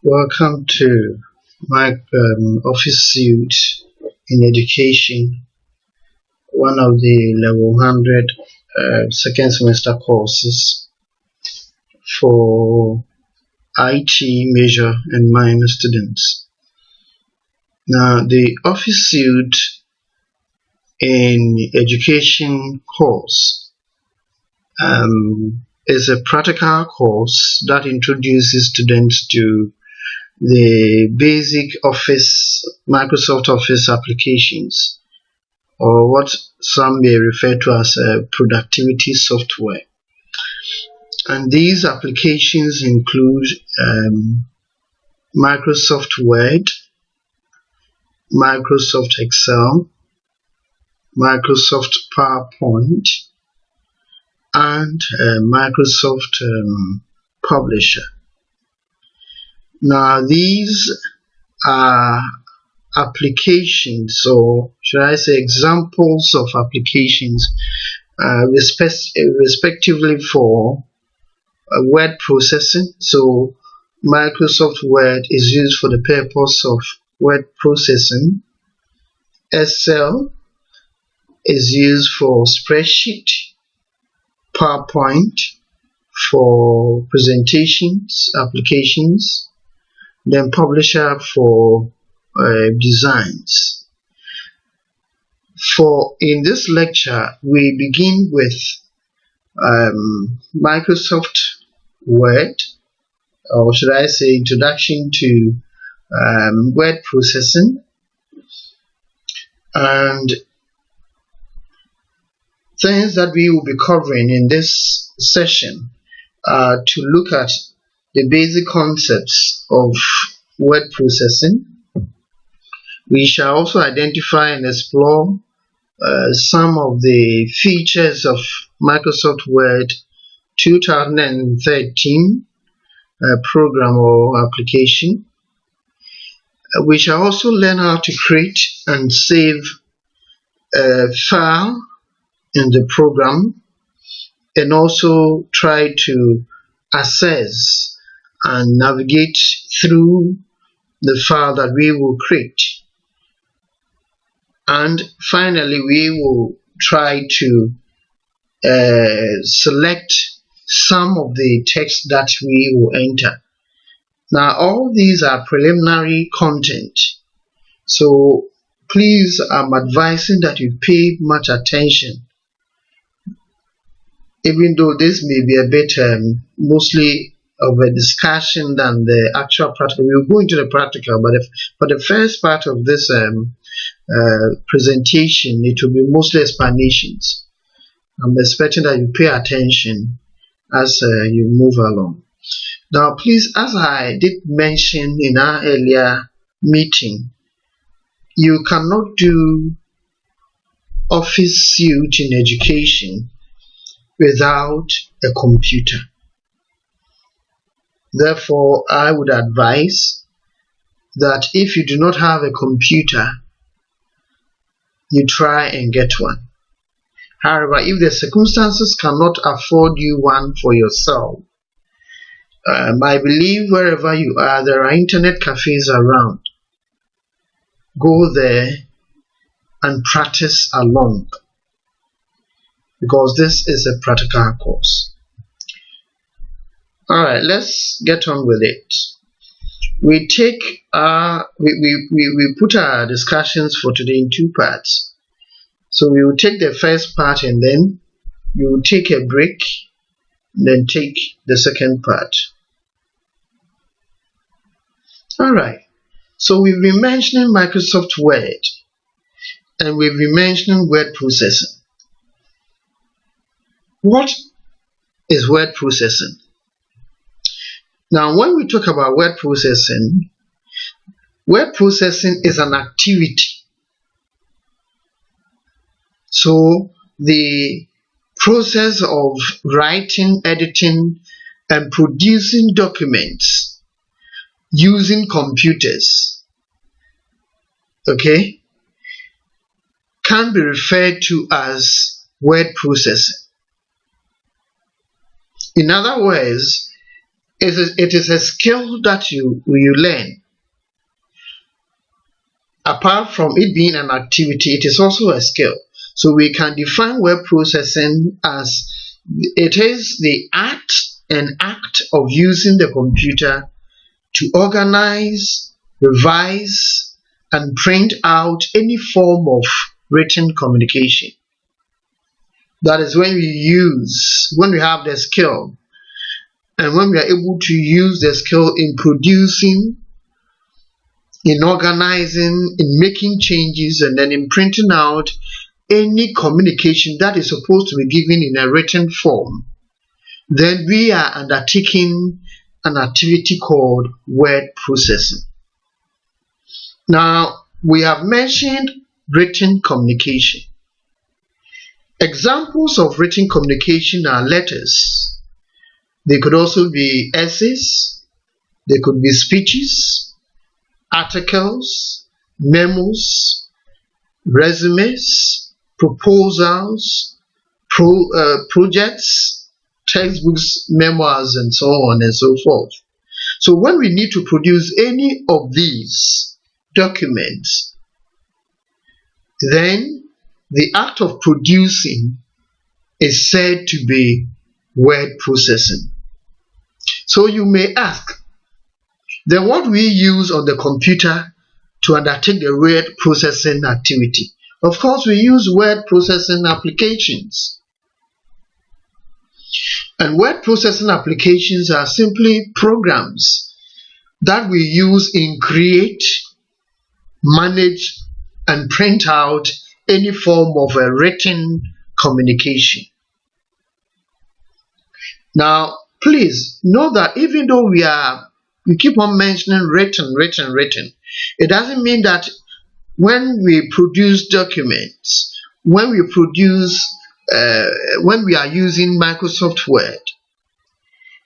Welcome to my office suite in education, one of the level 100 second semester courses for IT major and minor students. Now, the office suite in education course is a practical course that introduces students to the basic Office, Microsoft Office applications, or what some may refer to as productivity software. And these applications include Microsoft Word, Microsoft Excel, Microsoft PowerPoint, and Microsoft Publisher. Now, these are applications, or should I say examples of applications, respectively for word processing. So Microsoft Word is used for the purpose of word processing. Excel is used for spreadsheet. PowerPoint for presentations, applications. Then Publisher for designs. In this lecture, we begin with Microsoft Word, or should I say introduction to word processing, and things that we will be covering in this session are to look at the basic concepts of word processing. We shall also identify and explore some of the features of Microsoft Word 2013 program or application. We shall also learn how to create and save a file in the program, and also try to access and navigate through the file that we will create. And finally, we will try to select some of the text that we will enter. Now, all these are preliminary content, so please, I'm advising that you pay much attention, even though this may be a bit mostly of a discussion than the actual practical. We'll go into the practical, but for the first part of this presentation, it will be mostly explanations. I'm expecting that you pay attention as you move along. Now, please, as I did mention in our earlier meeting, you cannot do office suite in education without a computer. Therefore, I would advise that if you do not have a computer, you try and get one. However, if the circumstances cannot afford you one for yourself, I believe wherever you are, there are internet cafes around. Go there and practice along, because this is a practical course. Alright, let's get on with it. We put our discussions for today in two parts. So we will take the first part, and then we will take a break, then take the second part. Alright, so we've been mentioning Microsoft Word, and we've been mentioning word processing. What is word processing? Now, when we talk about word processing is an activity. So, the process of writing, editing, and producing documents using computers, okay, can be referred to as word processing. In other words, It is a skill that you learn. Apart from it being an activity, it is also a skill. So we can define word processing as it is the act of using the computer to organize, revise, and print out any form of written communication. That is when we have the skill, and when we are able to use the skill in producing, in organizing, in making changes, and then in printing out any communication that is supposed to be given in a written form, then we are undertaking an activity called word processing. Now, we have mentioned written communication. Examples of written communication are letters. They could also be essays. They could be speeches, articles, memos, resumes, proposals, projects, textbooks, memoirs, and so on and so forth. So when we need to produce any of these documents, then the act of producing is said to be word processing. So you may ask, then what we use on the computer to undertake the word processing activity? Of course, we use word processing applications. And word processing applications are simply programs that we use in create, manage, and print out any form of a written communication. Now, please know that even though we keep on mentioning written, it doesn't mean that when we produce documents, when we are using Microsoft Word,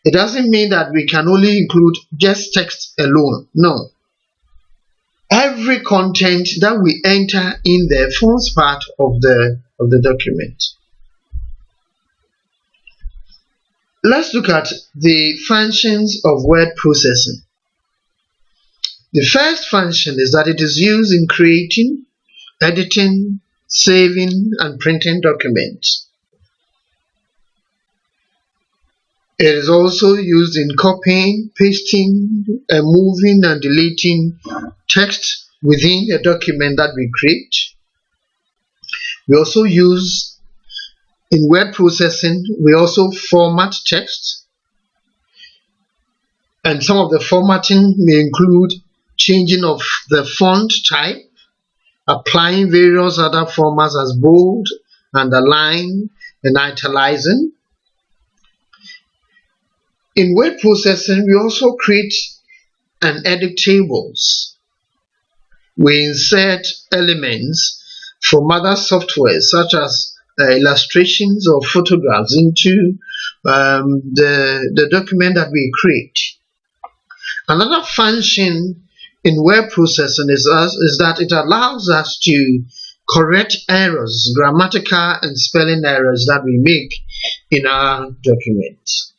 it doesn't mean that we can only include just text alone. No. Every content that we enter in there forms part of the document. Let's look at the functions of word processing. The first function is that it is used in creating, editing, saving, and printing documents. It is also used in copying, pasting, and moving and deleting text within a document that we create. We also use, in word processing, we also format text. And some of the formatting may include changing of the font type, applying various other formats as bold, underline, and italicizing. In word processing, we also create and edit tables. We insert elements from other software such as illustrations or photographs into the document that we create. Another function in word processing is that it allows us to correct errors, grammatical and spelling errors that we make in our documents.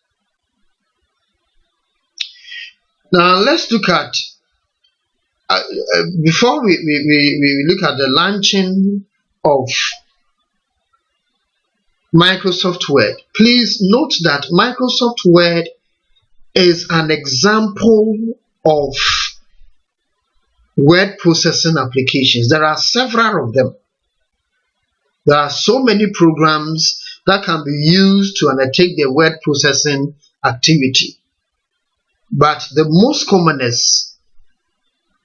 Now let's look at, before we look at the launching of Microsoft Word, please note that Microsoft Word is an example of word processing applications. There are several of them. There are so many programs that can be used to undertake the word processing activity. But the most commonest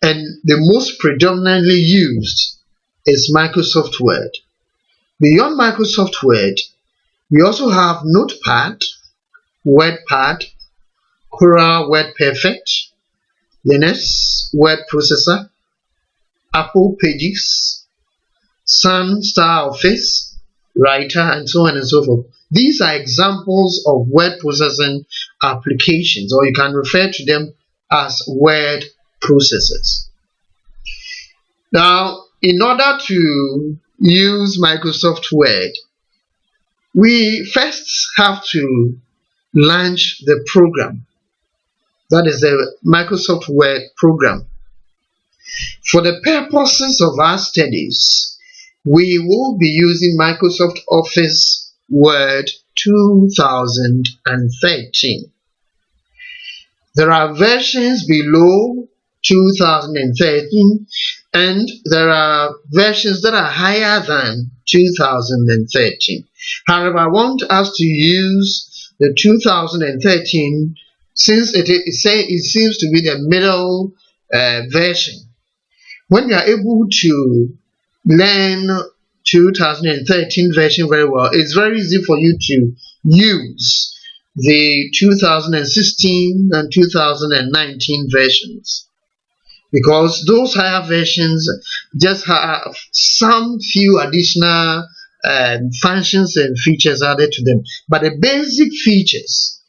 and the most predominantly used is Microsoft Word. Beyond Microsoft Word, we also have Notepad, WordPad, Quora WordPerfect, Linux Word Processor, Apple Pages, Sun Star Office, Writer, and so on and so forth. These are examples of word processing applications, or you can refer to them as word processors. Now, in order to use Microsoft Word, we first have to launch the program. That is the Microsoft Word program. For the purposes of our studies, we will be using Microsoft Office Word 2013. There are versions below 2013 and there are versions that are higher than 2013. However, I want us to use the 2013 since it seems to be the middle version. When you are able to learn 2013 version very well, it's very easy for you to use the 2016 and 2019 versions, because those higher versions just have some few additional functions and features added to them. But the basic features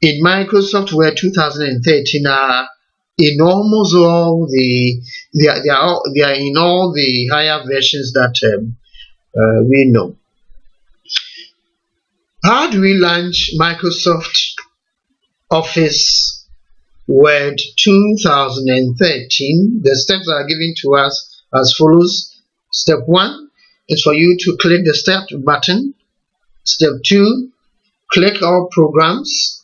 in Microsoft Word 2013 are in almost all they are in all the higher versions that we know. How do we launch Microsoft Office Word 2013? The steps are given to us as follows. Step 1 is for you to click the Start button. Step 2, click All Programs.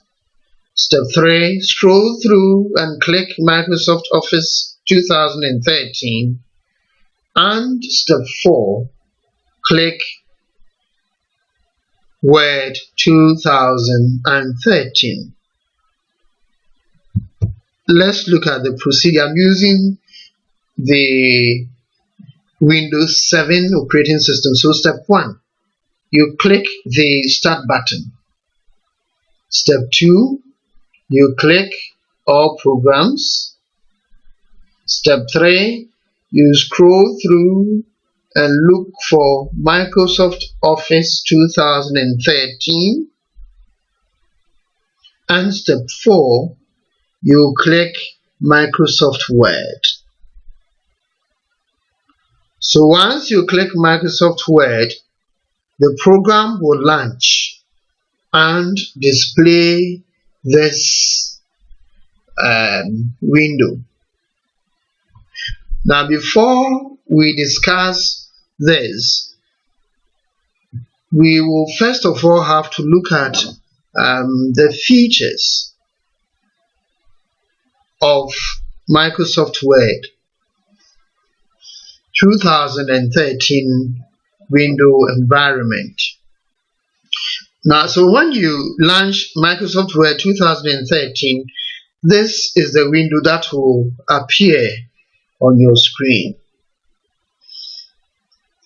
Step 3, scroll through and click Microsoft Office 2013. And step 4, click Word 2013. Let's look at the procedure. I'm using the Windows 7 operating system. So step 1, you click the Start button. Step 2, you click All Programs. Step 3, you scroll through and look for Microsoft Office 2013. And step 4, you click Microsoft Word. So once you click Microsoft Word, the program will launch and display this window. Now, before we discuss this, we will first of all have to look at the features of Microsoft Word 2013 window environment. Now, so when you launch Microsoft Word 2013, this is the window that will appear on your screen.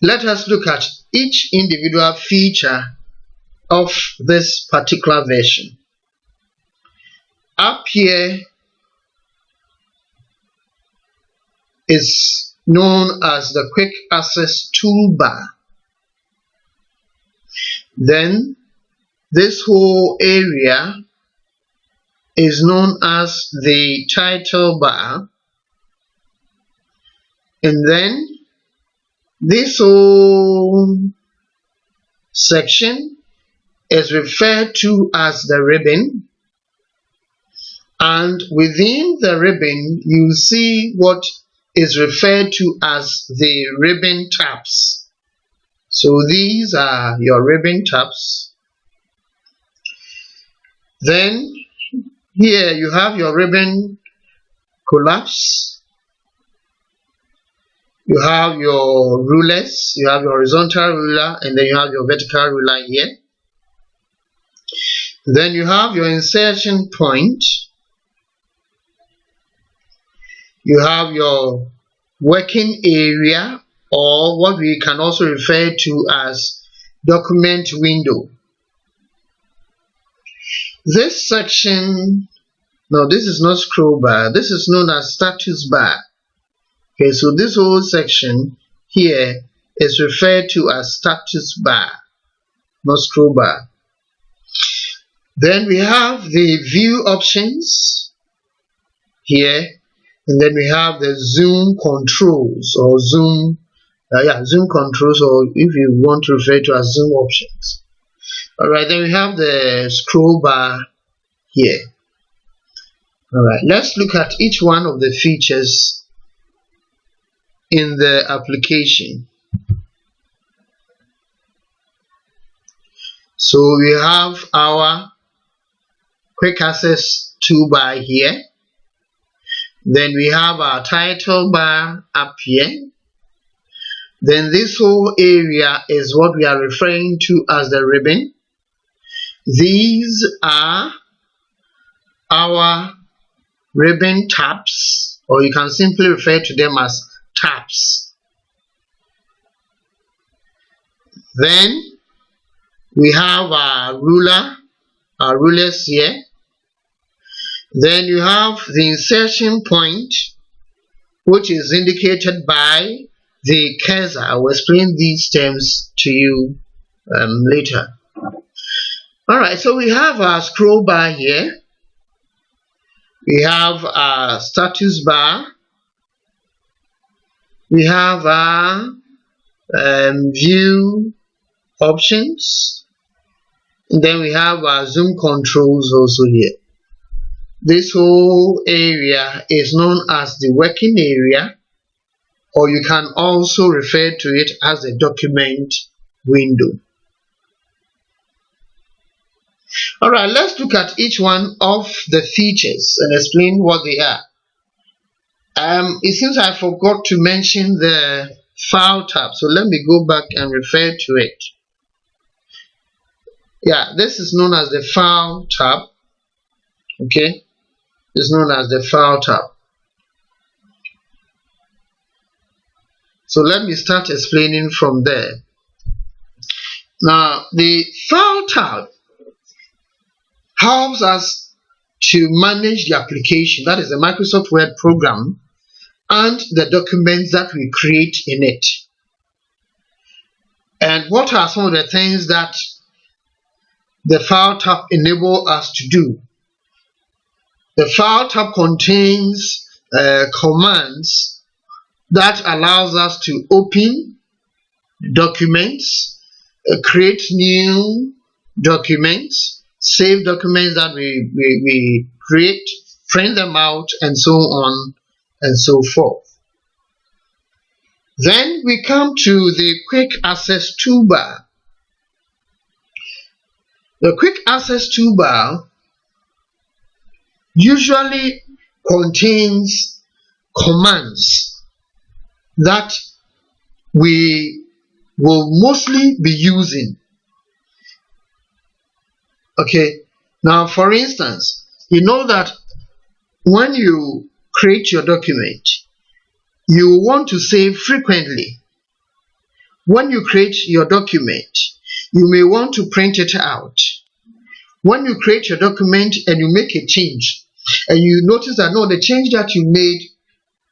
Let us look at each individual feature of this particular version. Up here is known as the Quick Access Toolbar. Then this whole area is known as the Title Bar. And then this whole section is referred to as the ribbon. And within the ribbon, you see what is referred to as the ribbon tabs. So these are your ribbon tabs. Then here you have your ribbon collapse. You have your rulers, you have your horizontal ruler, and then you have your vertical ruler here. Then you have your insertion point. You have your working area, or what we can also refer to as document window. This section, no, this is not scroll bar, this is known as status bar. Okay, so this whole section here is referred to as status bar, not scroll bar. Then we have the view options here, and then we have the zoom controls or zoom controls, or if you want to refer to as zoom options. Alright, then we have the scroll bar here. Alright, let's look at each one of the features in the application. So we have our quick access toolbar here. Then we have our title bar up here. Then this whole area is what we are referring to as the ribbon. These are our ribbon tabs, or you can simply refer to them as tabs. Then we have our rulers here. Then you have the insertion point, which is indicated by the cursor. I will explain these terms to you later. Alright, so we have our scroll bar here. We have our status bar. We have our view options. And then we have our zoom controls also here. This whole area is known as the working area, or you can also refer to it as a document window. Alright, let's look at each one of the features and explain what they are. It seems I forgot to mention the file tab, so let me go back and refer to it. Yeah, this is known as the file tab. Okay, it's known as the file tab. So let me start explaining from there. Now, the file tab helps us to manage the application, that is the Microsoft Word program, and the documents that we create in it. And what are some of the things that the file tab enable us to do? The file tab contains commands that allows us to open documents, create new documents, save documents that we create, print them out, and so on and so forth. Then we come to the quick access toolbar. The quick access toolbar usually contains commands that we will mostly be using. Okay, now for instance, you know that when you create your document, you want to save frequently. When you create your document, you may want to print it out. When you create your document and you make a change, and you notice that no, the change that you made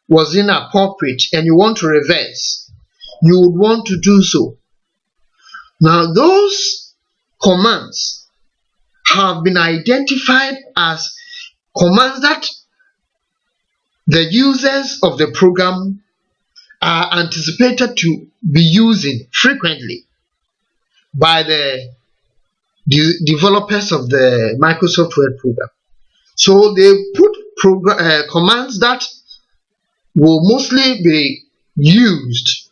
was inappropriate and you want to reverse, you would want to do so. Now those commands have been identified as commands that the users of the program are anticipated to be using frequently by the developers of the Microsoft Word program. So they put commands that will mostly be used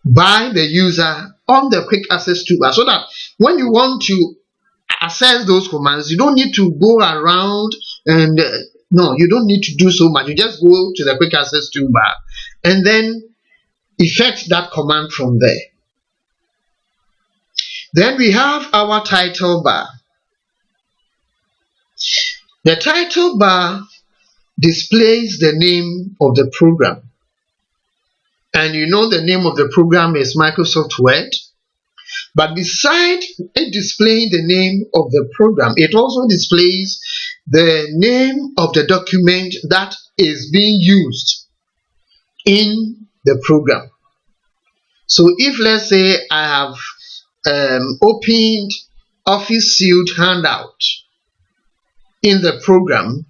by the user on the quick access toolbar, so that when you want to access those commands, you don't need to go around and no, you don't need to do so much. You just go to the quick access toolbar and then effect that command from there. Then we have our title bar. The title bar displays the name of the program. And you know the name of the program is Microsoft Word. But besides it displaying the name of the program, it also displays the name of the document that is being used in the program. So if, let's say, I have opened Office Suite Handout in the program,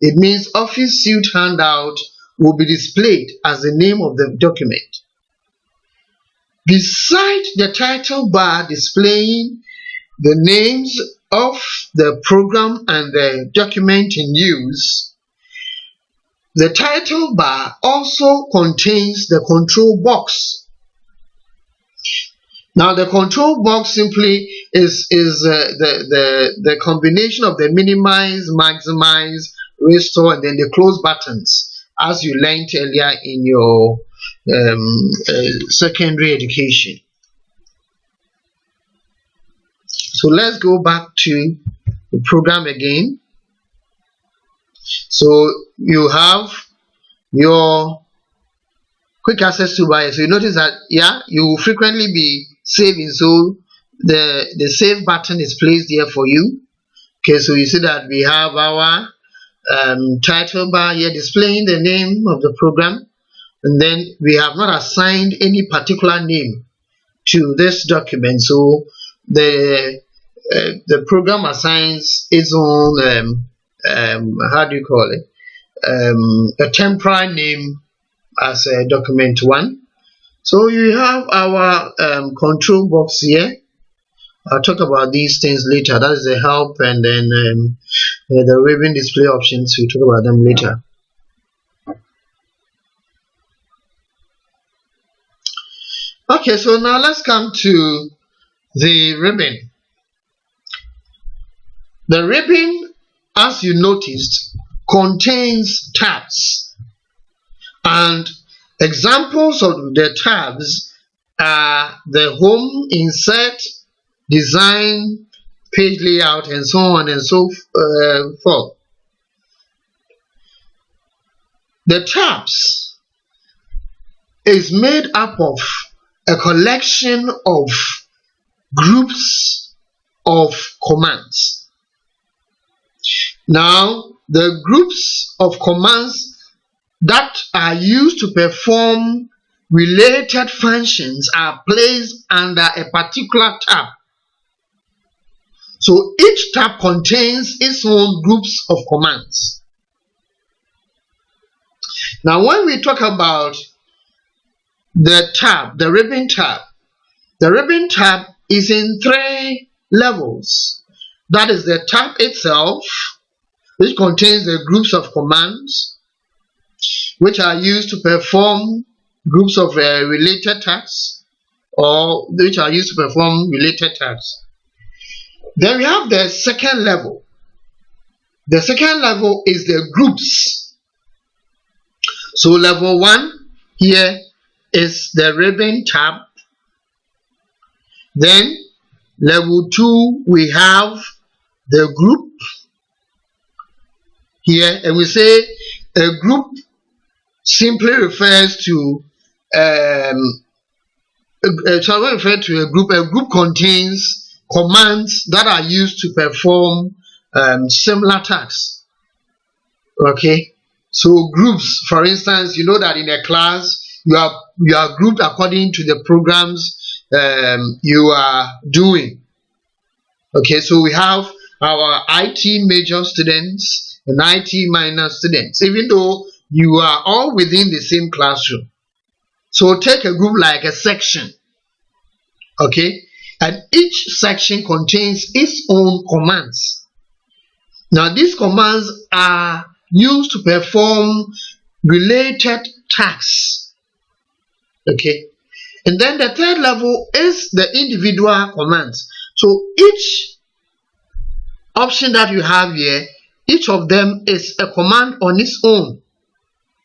it means Office Suite Handout will be displayed as the name of the document. Beside the title bar displaying the names of the program and the document in use, the title bar also contains the control box. Now the control box simply is the combination of the minimize, maximize, restore, and then the close buttons, as you learned earlier in your secondary education. So let's go back to the program again. So you have your quick access toolbar. So you notice that you will frequently be saving, so the save button is placed here for you. Okay, so you see that we have our title bar here displaying the name of the program, and then we have not assigned any particular name to this document, so the program assigns its own a temporary name as document 1. So you have our control box here. I'll talk about these things later. That is the help, and then the ribbon display options. We'll talk about them later. Okay, so now let's come to the ribbon. The ribbon, as you noticed, contains tabs, and examples of the tabs are the home, insert, design, page layout, and so on and so forth. The tabs is made up of a collection of groups of commands. Now, the groups of commands that are used to perform related functions are placed under a particular tab. So each tab contains its own groups of commands. Now, when we talk about the tab, the ribbon tab is in 3 levels. That is the tab itself, which contains the groups of commands which are used to perform groups of related tasks, or which are used to perform related tasks. Then we have the second level. The second level is the groups. So level 1 here is the ribbon tab. Then level 2 we have the group here, and we say a group simply refers to a group. A group contains commands that are used to perform similar tasks. Okay, so groups, for instance, you know that in a class you are grouped according to the programs you are doing. Okay, so we have our IT major students and IT minor students, even though you are all within the same classroom. So take a group like a section. Okay, and each section contains its own commands. Now these commands are used to perform related tasks. Okay, and then the third level is the individual commands. So each option that you have here, each of them is a command on its own.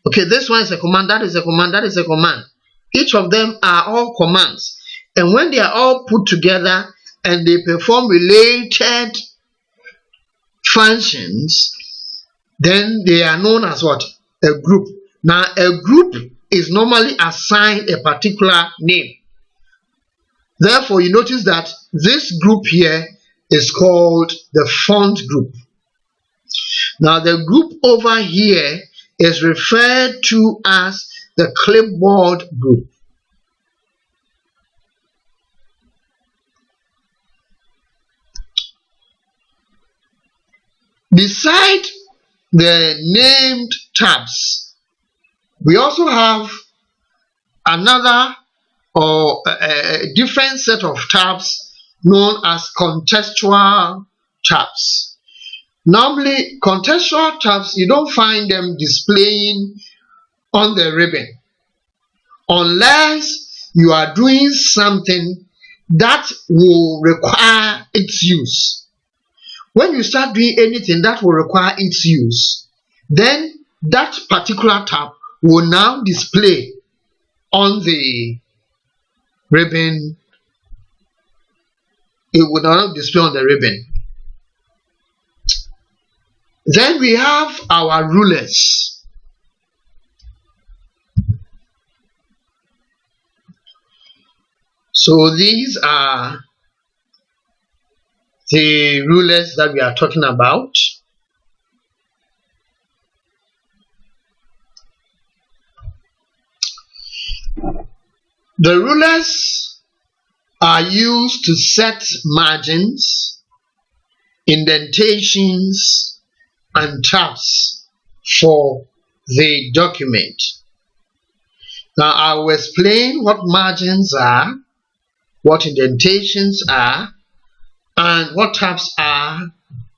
Okay, this one is a command, that is a command, that is a command. Each of them are all commands, and when they are all put together and they perform related functions, then they are known as what? A group. Now a group is normally assigned a particular name. Therefore, you notice that this group here is called the font group. Now the group over here is referred to as the clipboard group. Beside the named tabs, we also have another or a different set of tabs known as contextual tabs. Normally, contextual tabs, you don't find them displaying on the ribbon unless you are doing something that will require its use. When you start doing anything that will require its use, then that particular tab will now display on the ribbon. It will now display on the ribbon. Then we have our rulers. So these are the rulers that we are talking about. The rulers are used to set margins, indentations, and tabs for the document. Now I will explain what margins are, what indentations are, and what tabs are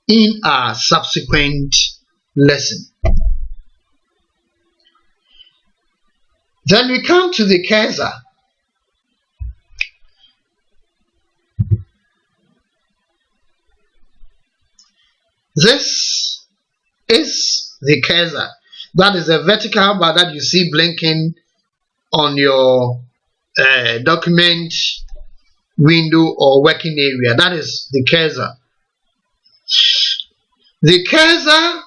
in our subsequent lesson. Then we come to the cursor. This is the cursor. That is a vertical bar that you see blinking on your document window or working area. That is the cursor. The cursor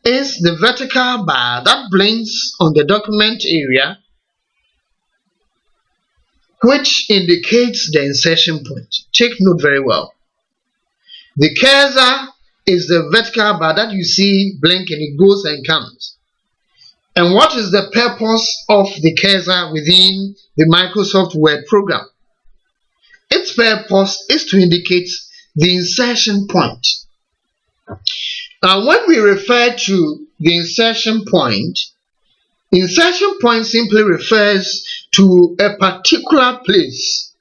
is the vertical bar that blinks on the document area, which indicates the insertion point. Take note very well. The cursor is the vertical bar that you see blinking. It goes and comes. And what is the purpose of the cursor within the Microsoft Word program? Its purpose is to indicate the insertion point. Now, when we refer to the insertion point simply refers to a particular place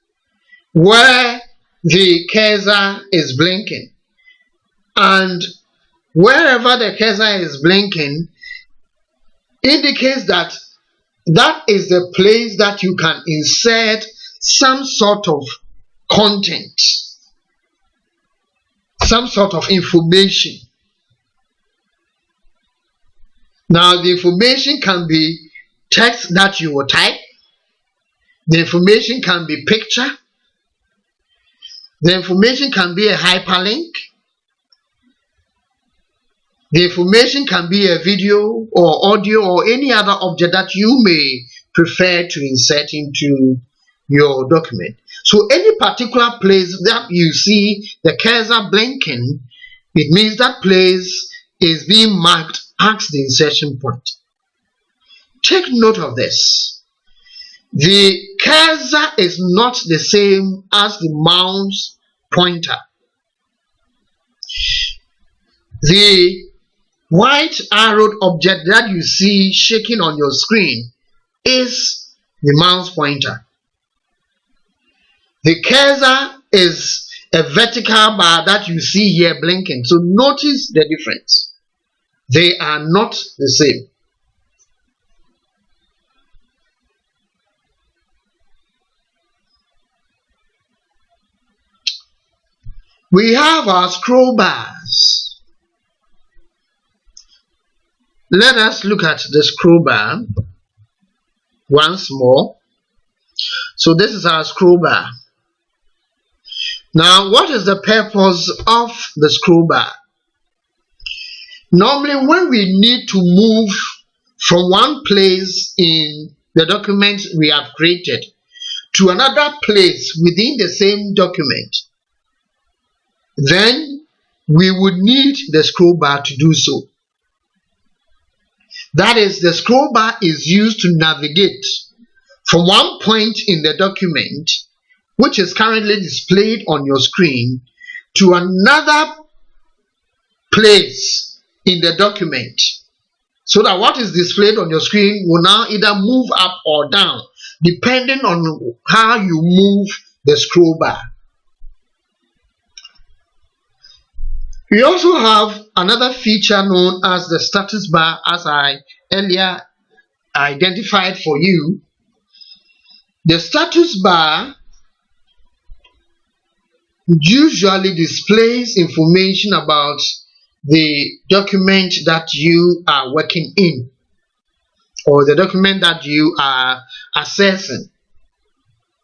where the cursor is blinking. And wherever the cursor is blinking indicates that that is the place that you can insert some sort of content, some sort of information. Now, the information can be text that you will type. The information can be picture. The information can be a hyperlink. The information can be a video or audio or any other object that you may prefer to insert into your document. So any particular place that you see the cursor blinking, it means that place is being marked as the insertion point. Take note of this. The cursor is not the same as the mouse pointer. The white arrowed object that you see shaking on your screen is the mouse pointer. The cursor is a vertical bar that you see here blinking. So notice the difference. They are not the same. We have our scroll bars. Let us look at the scroll bar once more. So this is our scroll bar. Now, what is the purpose of the scroll bar? Normally, when we need to move from one place in the document we have created to another place within the same document, then we would need the scroll bar to do so. That is, the scroll bar is used to navigate from one point in the document, which is currently displayed on your screen, to another place in the document, so that what is displayed on your screen will now either move up or down depending on how you move the scroll bar. We also have another feature known as the status bar, as I earlier identified for you. The status bar usually displays information about the document that you are working in, or the document that you are accessing.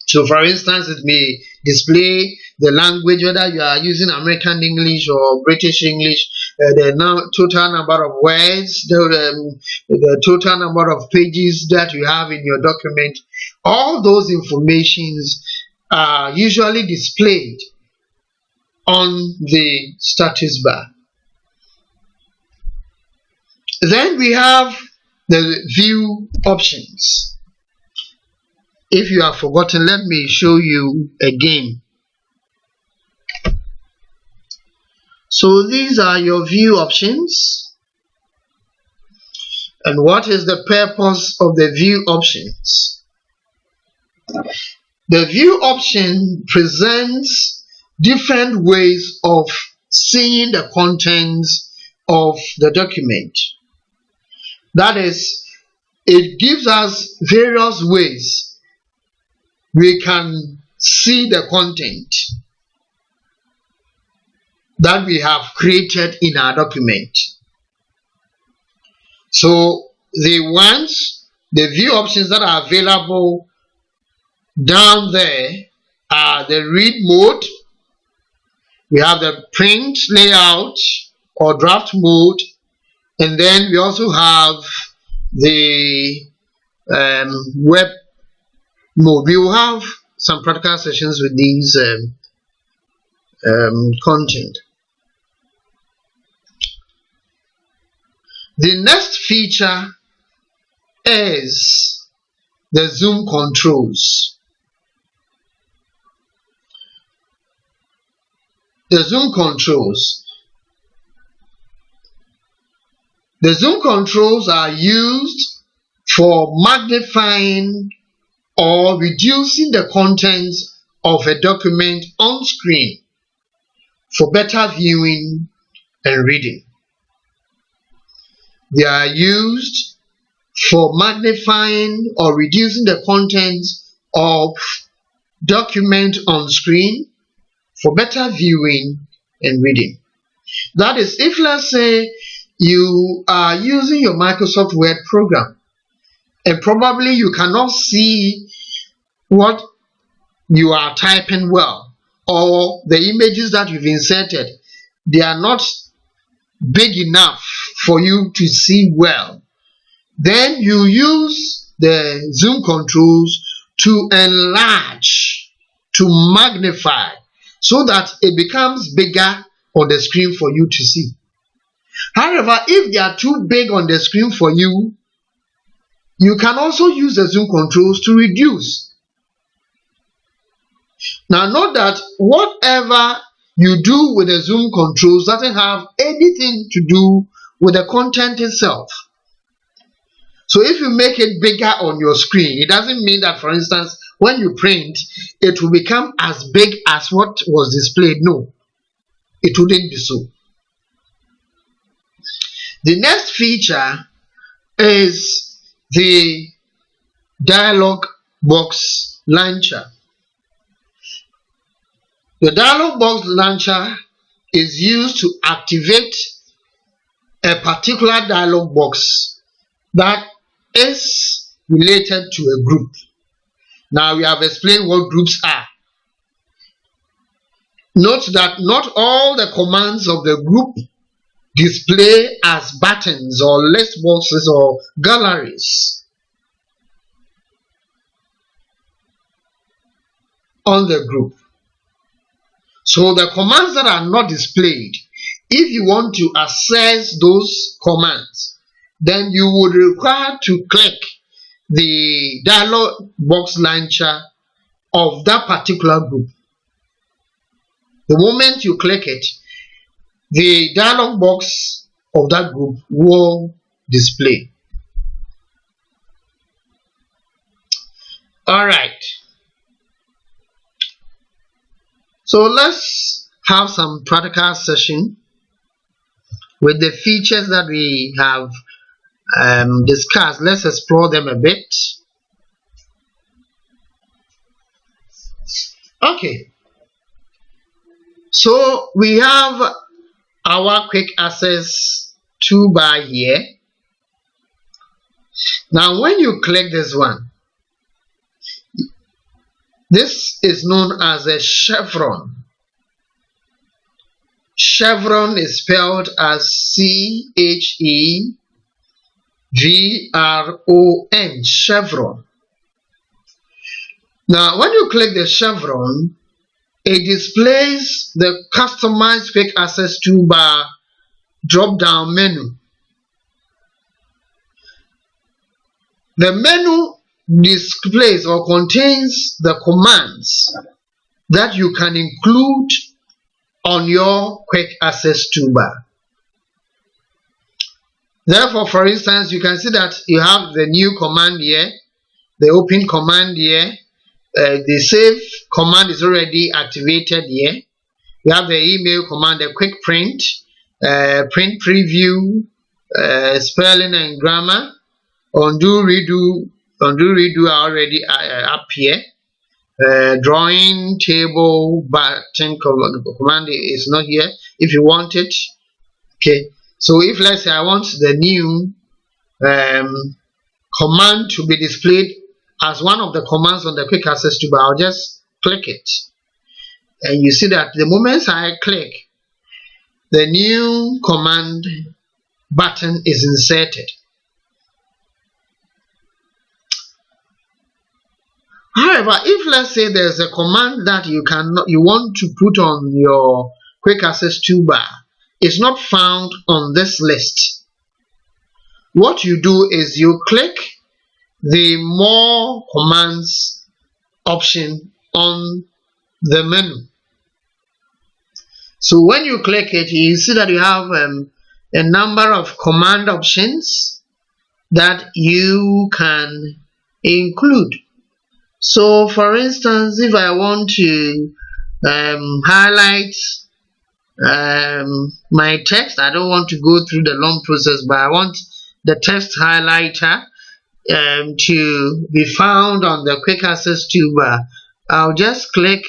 So for instance, it may display the language, whether you are using American English or British English, the total number of words, the total number of pages that you have in your document. All those informations are usually displayed on the status bar. Then we have the view options. If you have forgotten, let me show you again. So these are your view options. And what is the purpose of the view options? The view option presents different ways of seeing the contents of the document. That is, it gives us various ways we can see the content that we have created in our document. So the view options that are available down there are the read mode, we have the print layout or draft mode, and then we also have the web mode. We will have some practical sessions with these content. The next feature is the zoom controls. The zoom controls. The zoom controls are used for magnifying or reducing the contents of a document on screen for better viewing and reading. They are used for magnifying or reducing the contents of document on screen for better viewing and reading. That is, if let's say you are using your Microsoft Word program and probably you cannot see what you are typing well, or the images that you've inserted, they are not big enough for you to see well, then you use the zoom controls to enlarge, to magnify, so that it becomes bigger on the screen for you to see. However, if they are too big on the screen for you, you can also use the zoom controls to reduce. Now note that whatever you do with the zoom controls doesn't have anything to do with the content itself. So if you make it bigger on your screen, it doesn't mean that, for instance, when you print, it will become as big as what was displayed. No, it wouldn't be so. The next feature is the dialog box launcher. The dialog box launcher is used to activate a particular dialog box that is related to a group. Now we have explained what groups are. Note that not all the commands of the group display as buttons or list boxes or galleries on the group. So the commands that are not displayed, if you want to access those commands, then you would require to click the dialog box launcher of that particular group. The moment you click it, the dialog box of that group will display. All right. So let's have some practical session with the features that we have discussed. Let's explore them a bit. Okay, so we have our quick access toolbar here. Now when you click this one, this is known as a chevron. Chevron is spelled as C-H-E-V-R-O-N, chevron. Now when you click the chevron, it displays the customized quick access toolbar drop down menu. The menu displays or contains the commands that you can include on your quick access toolbar. Therefore, for instance, you can see that you have the new command here, the open command here, the save command is already activated here. You have the email command, the quick print, print preview, spelling and grammar, undo redo are already up here. Drawing table button command is not here if you want it. Okay, so if let's say I want the new command to be displayed as one of the commands on the quick access toolbar, I'll just click it, and you see that the moment I click, the new command button is inserted. However, if let's say there's a command that you want to put on your quick access toolbar, it's not found on this list, what you do is you click the more commands option on the menu. So when you click it, you see that you have a number of command options that you can include. So for instance, if I want to highlight my text, I don't want to go through the long process, but I want the text highlighter to be found on the quick access toolbar. I'll just click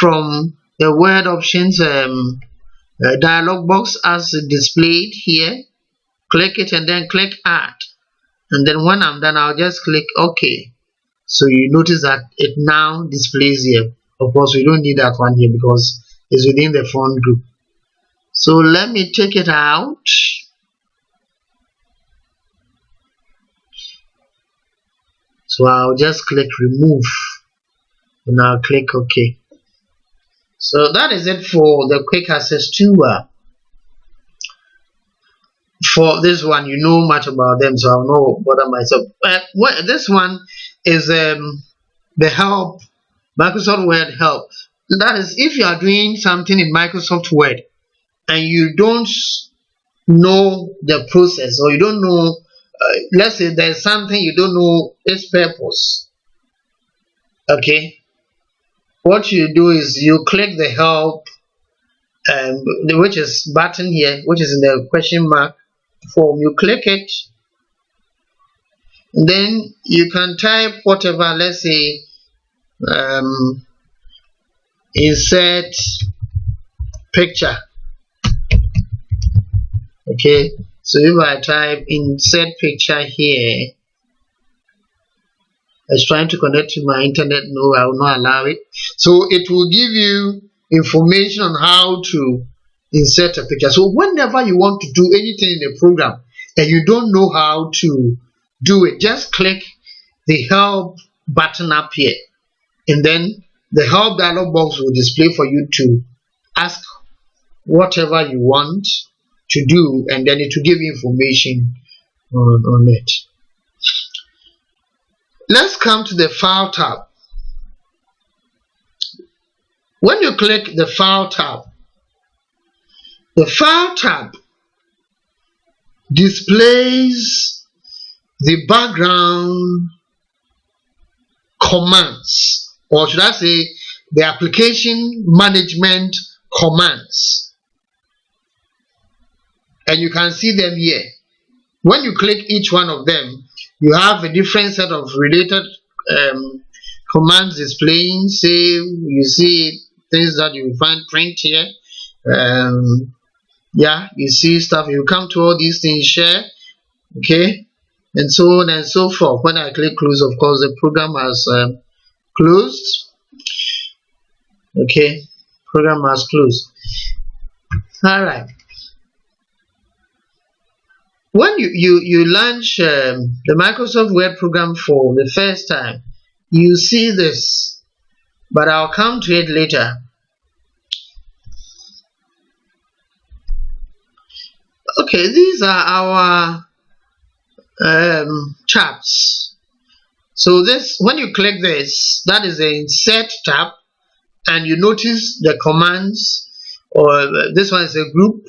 from the word options dialog box as displayed here, click it and then click add, and then when I'm done, I'll just click OK. So you notice that it now displays here. Of course, we don't need that one here because it's within the font group. So let me take it out. So I'll just click remove and I'll click OK. So that is it for the quick access toolbar. For this one, you know much about them, so I'll not bother myself. This one is the help, Microsoft Word help. That is, if you are doing something in Microsoft Word and you don't know the process, or you don't know, let's say there's something you don't know its purpose. Okay, what you do is you click the help, which is button here, which is in the question mark form. You click it, then you can type whatever. Let's say insert picture. Okay, so if I type insert picture here, it's trying to connect to my internet. No, I will not allow it. So it will give you information on how to insert a picture. So whenever you want to do anything in the program and you don't know how to do it, just click the help button up here, and then the help dialog box will display for you to ask whatever you want to do, and then it will give you information on it. Let's come to the file tab. When you click the file tab displays the background commands, or should I say the application management commands. and you can see them here. When you click each one of them, you have a different set of related commands displaying. Say you see things that you find print here. Yeah, you see stuff. You come to all these things, share, okay, and so on and so forth. When I click close, of course, the program has closed. Okay, program has closed. All right. When you launch the Microsoft Word program for the first time, you see this, but I'll come to it later. Okay, these are our tabs. So this, when you click this, that is the insert tab, and you notice the commands, or this one is a group,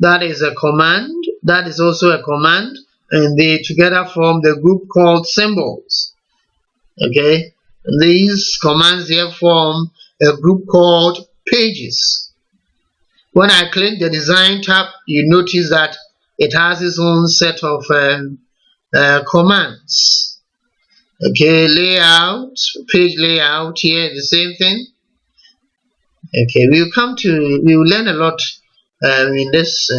that is a command, that is also a command, and they together form the group called symbols. Okay, and these commands here form a group called pages. When I click the design tab, you notice that it has its own set of commands. Okay, layout, page layout, here the same thing. Okay, we will learn a lot in this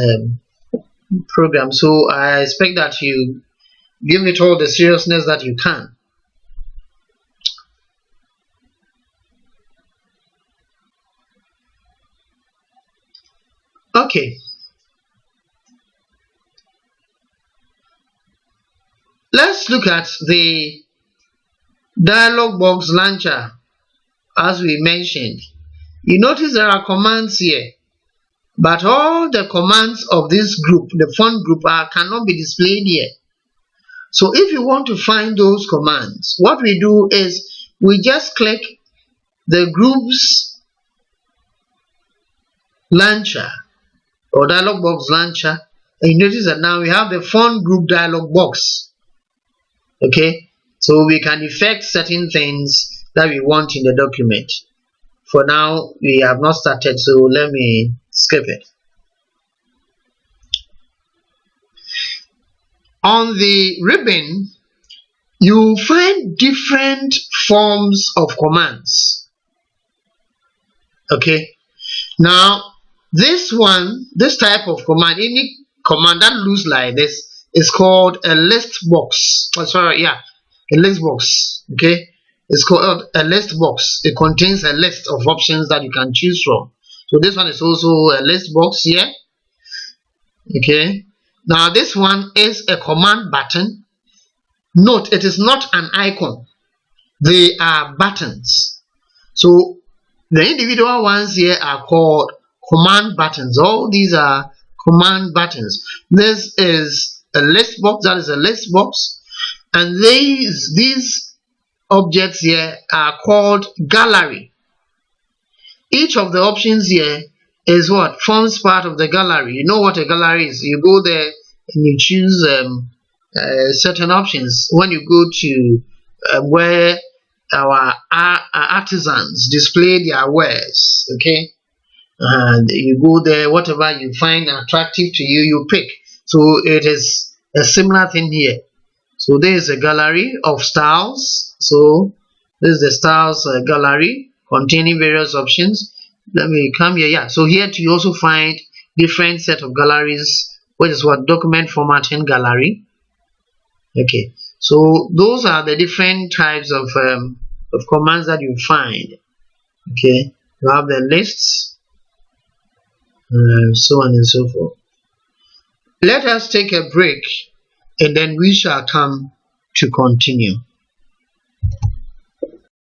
program, so I expect that you give it all the seriousness that you can. Okay, let's look at the dialog box launcher. As we mentioned, you notice there are commands here, but all the commands of this group, the font group, cannot be displayed here. So if you want to find those commands, what we do is we just click the groups launcher or dialog box launcher, and you notice that now we have the font group dialog box. Okay, so we can effect certain things that we want in the document. For now, we have not started, so let me skip it. On the ribbon, you find different forms of commands. Okay, now this type of command, any command that looks like this is called a list box. Oh, sorry, yeah, a list box. Okay, it's called a list box. It contains a list of options that you can choose from. So this one is also a list box here. Okay, now this one is a command button. Note, it is not an icon. They are buttons. So the individual ones here are called command buttons. All these are command buttons. This is a list box, that is a list box, and these objects here are called gallery. Each of the options here is what forms part of the gallery. You know what a gallery is. You go there and you choose certain options. When you go to where our artisans display their wares, okay, and you go there, whatever you find attractive to you, you pick. So it is a similar thing here. So there is a gallery of styles. So this is the styles gallery containing various options. Let me come here. Yeah, so here you also find different set of galleries, which is what document formatting gallery. Okay, so those are the different types of commands that you find. Okay, you have the lists, so on and so forth. Let us take a break, and then we shall come to continue.